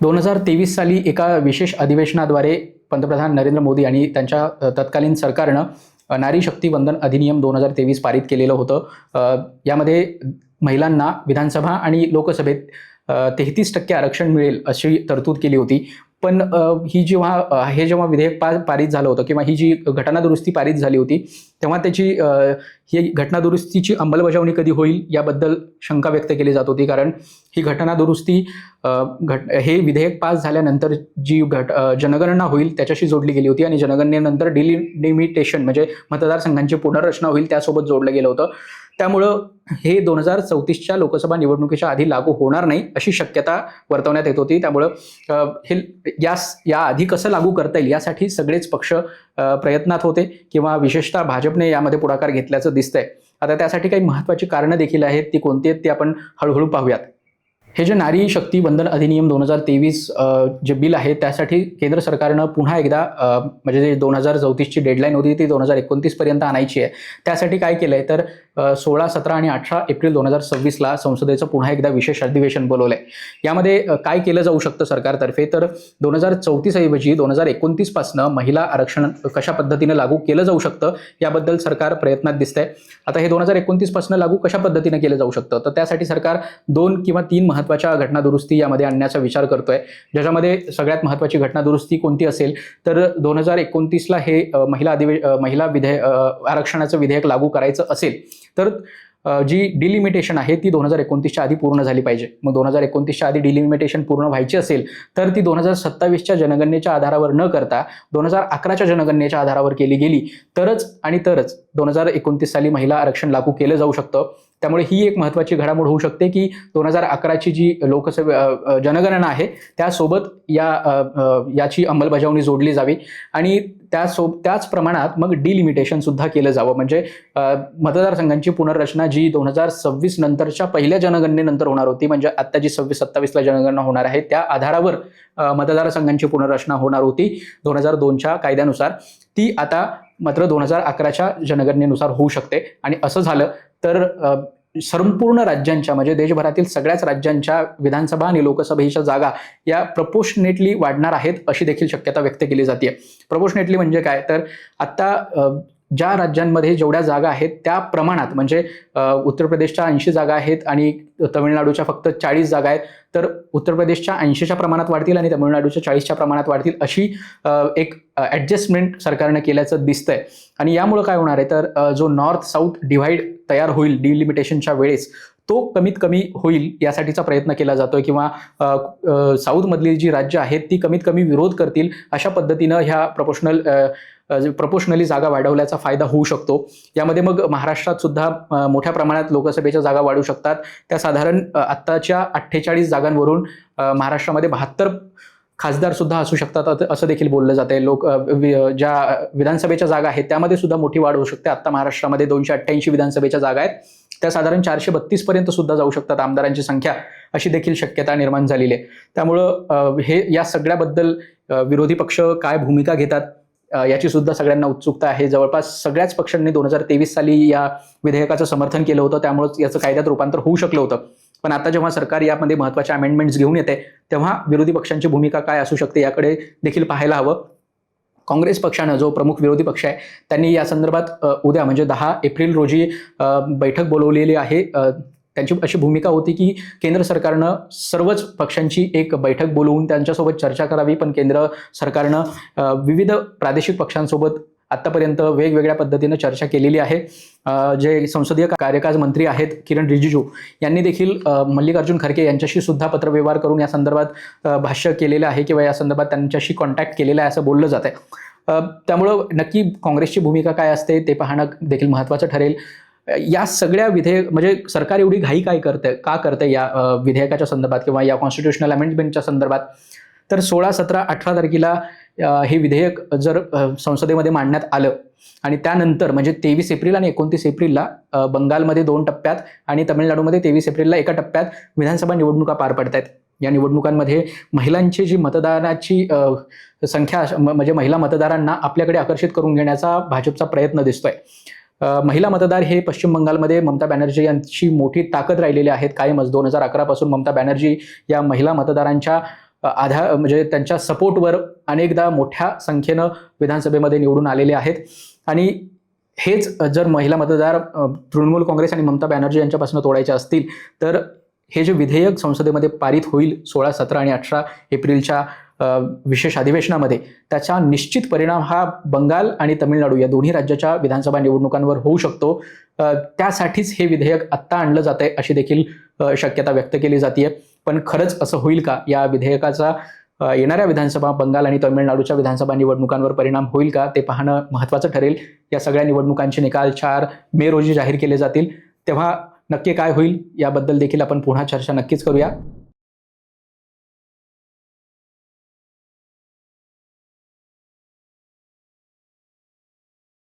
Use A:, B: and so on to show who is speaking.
A: 2023 साली एका विशेष अधिवेशनाद्वारे पंतप्रधान नरेंद्र मोदी आणि त्यांच्या तत्कालीन सरकारनं नारी शक्ती वंदन अधिनियम 2023 पारित केलेलं होतं. यामध्ये महिलांना विधानसभा आणि लोकसभेत 33% आरक्षण मिळेल अशी तरतूद केली होती. पण हे जेव्हा विधेयक पारित झालं होतं किंवा ही जी घटनादुरुस्ती पारित झाली होती तेव्हा ही घटनादुरुस्तीची अंमलबजावणी कधी होईल याबद्दल शंका व्यक्त केली जात होती. कारण ही घटनादुरुस्ती हे विधेयक पास झाल्यानंतर जी जनगणना होईल त्याच्याशी जोडली गेली होती आणि जनगणनेनंतर डिलिमिटेशन म्हणजे मतदारसंघांची पुनर्रचना होईल त्यासोबत जोडलं गेलं होतं. त्यामुळं हे 2034च्या लोकसभा निवडणुकीच्या आधी लागू होणार नाही अशी शक्यता वर्तवण्यात येत होती. त्यामुळं हे या आधी कसं लागू करता येईल यासाठी सगळेच पक्ष प्रयत्नात होते किंवा विशेषतः भाजपने यामध्ये पुढाकार घेतल्याचं दिसतंय. आता त्यासाठी काही महत्त्वाची कारणं देखील आहेत. ती कोणती आहेत ते आपण हळूहळू पाहूयात. हे जे नारी शक्ती वंदन अधिनियम 2023 जे बिल आहे त्यासाठी केंद्र सरकारनं पुन्हा एकदा म्हणजे जे 2034ची डेडलाईन होती ती 2029 पर्यंत आणायची आहे. त्यासाठी काय केलंय तर 16, 17 आणि 18 एप्रिल 2026ला संसदेचं पुन्हा एकदा विशेष अधिवेशन बोलवलंय. यामध्ये काय केलं जाऊ शकतं सरकारतर्फे तर 2034 ऐवजी 2029 पासनं महिला आरक्षण कशा पद्धतीने लागू केलं जाऊ शकतं याबद्दल सरकार प्रयत्नात दिसतंय. आता हे 2029 पासनं लागू कशा पद्धतीने केलं जाऊ शकतं तर त्यासाठी सरकार 2 किंवा 3 महत्त्वाच्या घटनादुरुस्ती यामध्ये आणण्याचा विचार करतोय. ज्याच्यामध्ये सगळ्यात महत्त्वाची घटनादुरुस्ती कोणती असेल तर 2029ला हे महिला आरक्षणाचं विधेयक लागू करायचं असेल तर जी डिलिमिटेशन आहे ती 2029च्या आधी पूर्ण झाली पाहिजे. मग 2029च्या आधी डिलिमिटेशन पूर्ण व्हायची असेल तर ती 2027च्या जनगणनेच्या आधारावर न करता 2011च्या जनगणनेच्या आधारावर केली गेली तरच 2029 साली महिला आरक्षण लागू केलं जाऊ शकतं. त्यामुळे ही एक महत्त्वाची घडामोड होऊ शकते की 2011ची जी जनगणना आहे त्यासोबत याची अंमलबजावणी जोडली जावी आणि त्याच प्रमाणात मग डिलिमिटेशन सुद्धा केलं जावं. म्हणजे मतदारसंघांची पुनर्रचना जी 2026 नंतरच्या पहिल्या जनगणनेनंतर होणार होती म्हणजे आता जी 26-27ला जनगणना होणार आहे त्या आधारावर मतदारसंघांची पुनर्रचना होणार होती 2002च्या कायद्यानुसार, ती आता मात्र 2011च्या जनगणनेनुसार होऊ शकते. आणि असं झालं तर संपूर्ण राज्यांच्या म्हणजे देशभरातील सगळ्याच राज्यांच्या विधानसभा आणि लोकसभेच्या जागा या प्रपोर्शनेटली वाढणार आहेत अशी देखील शक्यता व्यक्त केली जाते. प्रपोर्शनेटली म्हणजे काय तर आता ज्या राज्यांमध्ये जेवढ्या जागा आहेत त्या प्रमाणात म्हणजे उत्तर प्रदेशच्या 80 जागा आहेत आणि तमिळनाडूच्या फक्त 40 जागा आहेत तर उत्तर प्रदेशच्या 80च्या प्रमाणात वाढतील आणि तमिळनाडूच्या 40च्या प्रमाणात वाढतील अशी एक ॲडजस्टमेंट सरकारनं केल्याचं दिसतंय. आणि यामुळे काय होणार आहे तर जो नॉर्थ साऊथ डिव्हाइड तयार होईल डिलिमिटेशनच्या वेळेस तो कमीत कमी होईल यासाठीचा प्रयत्न केला जातोय किंवा साऊथमधली जी राज्य आहेत ती कमीत कमी विरोध करतील अशा पद्धतीनं ह्या प्रपोर्शनली जागा वाढवल्याचा फायदा होऊ शकतो. यामध्ये मग महाराष्ट्रात सुद्धा मोठ्या प्रमाणात लोकसभेच्या जागा वाढू शकतात. त्या साधारण आत्ताच्या 48 जागांवरून महाराष्ट्रामध्ये 72 खासदार सुद्धा असू शकतात असं देखील बोललं जातंय. ज्या विधानसभेच्या जागा आहेत त्यामध्ये सुद्धा मोठी वाढ होऊ शकते. आता महाराष्ट्रामध्ये 288 विधानसभेच्या जागा आहेत त्या साधारण 432 पर्यंत सुद्धा जाऊ शकतात आमदारांची संख्या अशी देखील शक्यता निर्माण झालेली आहे. त्यामुळं या सगळ्याबद्दल विरोधी पक्ष काय भूमिका घेतात याची सुद्धा सगळ्यांना उत्सुकता आहे. जवळपास सगळ्याच पक्षांनी 2023 साली या विधेयकाचं समर्थन केलं होतं त्यामुळे याचं कायद्यात रूपांतर होऊ शकलं होतं. पण आता जेव्हा सरकार यामध्ये महत्त्वाच्या अमेंडमेंट्स घेऊन येते तेव्हा विरोधी पक्षांची भूमिका काय असू शकते याकडे देखील पाहायला हवं. काँग्रेस पक्षानं जो प्रमुख विरोधी पक्ष आहे त्यांनी या संदर्भात उद्या म्हणजे 10 एप्रिल रोजी बैठक बोलवलेली आहे. त्यांची अशी भूमिका होती की केंद्र सरकारनं सर्वच पक्षांची एक बैठक बोलवून त्यांच्यासोबत चर्चा करावी. पण केंद्र सरकारनं विविध प्रादेशिक पक्षांसोबत आतापर्यंत वेगवेगळ्या पद्धतीनं चर्चा केलेली आहे. जे संसदीय कार्यकाज मंत्री आहेत किरण रिजिजू यांनी देखील मल्लिकार्जुन खरगे यांच्याशी सुद्धा पत्रव्यवहार करून या संदर्भात भाष्य केलेलं आहे किंवा या संदर्भात त्यांच्याशी कॉन्टॅक्ट केलेला आहे असं बोललं जात आहे. त्यामुळं नक्की काँग्रेसची भूमिका काय असते ते पाहणं देखील महत्त्वाचं ठरेल. या सगळ्या म्हणजे सरकार एवढी घाई का करते या विधेयकाच्या संदर्भात किंवा या कॉन्स्टिट्युशनल अमेंडमेंटच्या संदर्भात तर 16, 17, 18 तारखेला हे विधेयक जर संसदेमध्ये मांडण्यात आलं आणि त्यानंतर म्हणजे 23 एप्रिल आणि 29 एप्रिलला बंगालमध्ये 2 टप्प्यात आणि तमिळनाडूमध्ये 23 एप्रिलला एका टप्प्यात विधानसभा निवडणुका पार पडत आहेत. या निवडणुकांमध्ये महिलांची जी मतदानाची संख्या म्हणजे महिला मतदारांना आपल्याकडे आकर्षित करून घेण्याचा भाजपचा प्रयत्न दिसतोय. महिला मतदार हे पश्चिम बंगालमध्ये ममता बॅनर्जी यांची मोठी ताकद राहिलेली आहेत कायमच. 2011 पासून ममता बॅनर्जी या महिला मतदारांच्या आधार म्हणजे त्यांच्या सपोर्टवर अनेकदा मोठ्या संख्येनं विधानसभेमध्ये निवडून आलेले आहेत. आणि हेच जर महिला मतदार तृणमूल काँग्रेस आणि ममता बॅनर्जी यांच्यापासून तोडायचे असतील तर हे जे विधेयक संसदेमध्ये पारित होईल 16, 17 आणि 18 एप्रिलच्या विशेष अधिवेशनामध्ये, त्याचा निश्चित परिणाम हा बंगाल आणि तमिळनाडू या दोन्ही राज्याच्या विधानसभा निवडणुकांवर होऊ शकतो. त्यासाठीच हे विधेयक आत्ता आणलं जात आहे अशी देखील शक्यता व्यक्त केली जाते. पण खरंच असं होईल का? या विधेयकाचा येणाऱ्या विधानसभा बंगाल आणि तमिळनाडूच्या विधानसभा निवडणुकांवर परिणाम होईल का ते पाहणं महत्त्वाचं ठरेल. या सगळ्या निवडणुकांचे निकाल 4 मे रोजी जाहीर केले जातील. तेव्हा नक्की काय होईल याबद्दल देखील आपण पुन्हा चर्चा नक्कीच करूया.